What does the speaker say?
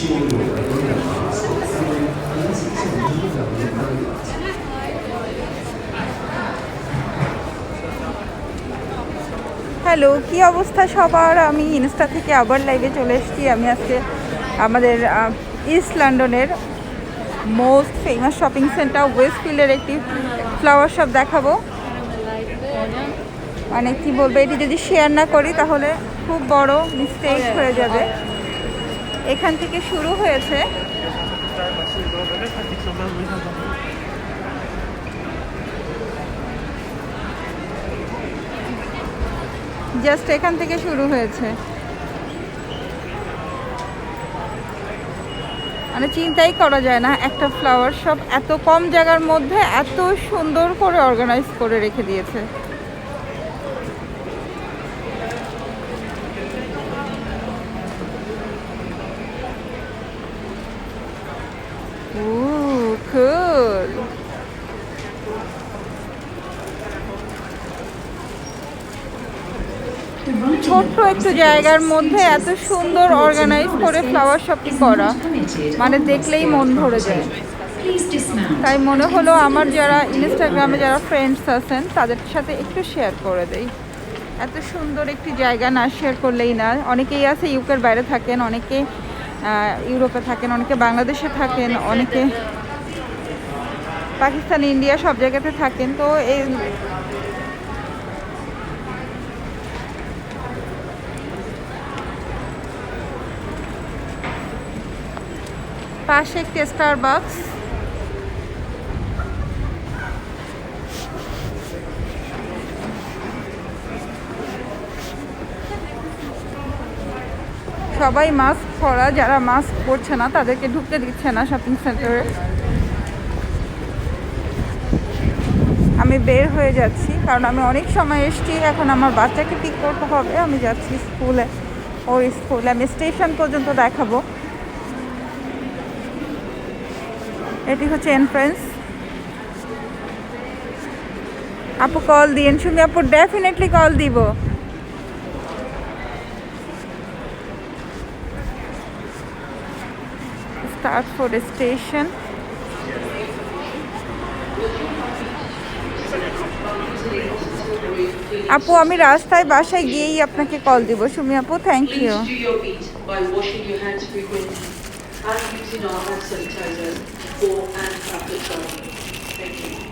Hello, কি অবস্থা সবার? আমি ইনস্টা থেকে আবার লাইভে চলে এসেছি। আমি আজকে আমাদের ইস্ট লন্ডনের মোস্ট ফেমাস শপিং সেন্টার ওয়েস্টফিল্ডের একটি ফ্লাওয়ার শপ দেখাবো। মানে কি বলবো, এটি যদি শেয়ার না করি তাহলে খুব বড় মিস্টেক হয়ে যাবে। এখান থেকে শুরু হয়েছে, জাস্ট এখান থেকে শুরু হয়েছে। মানে চিন্তাই করা যায় না একটা ফ্লাওয়ার শপ এত কম জায়গার মধ্যে এত সুন্দর করে অর্গানাইজ করে রেখে দিয়েছে। Cool. ছোট্ট একটু জায়গার মধ্যে এত সুন্দর অর্গানাইজ করে ফ্লাওয়ার শপটি করা, মানে দেখলেই মন ভরে যায়। তাই মনে হলো আমার যারা ইনস্টাগ্রামে যারা ফ্রেন্ডস আছেন তাদের সাথে একটু শেয়ার করে দেই। এত সুন্দর একটি জায়গা না শেয়ার করলেই না। অনেকেই আছে ইউকের বাইরে থাকেন, অনেকে ইউরোপে থাকেন, অনেকে বাংলাদেশে থাকেন, অনেকে পাকিস্তান, ইন্ডিয়া সব জায়গাতে থাকেন। তো এই পাশে একটি স্টারবাকস, সবাই মাস্ক পরা, যারা মাস্ক পরছে না তাদেরকে ঢুকতে দিচ্ছে না শপিং সেন্টারে। আমি বের হয়ে যাচ্ছি কারণ আমি অনেক সময় এসেছি, এখন আমার বাচ্চাকে পিক করতে হবে। আমি যাচ্ছি স্কুলে, ওর স্কুলে আমি স্টেশন পর্যন্ত দেখাবো। এটি হচ্ছে এন্ট্রেন্স। আপু কল দিয়েন, সুমি আপু ডেফিনেটলি কল দিব। Stratford station. আপু আমি রাস্তায় বাসায় গিয়েই আপনাকে কল দিব সুমি আপু। Thank you. And using our hand sanitizer before and after travel. Thank you.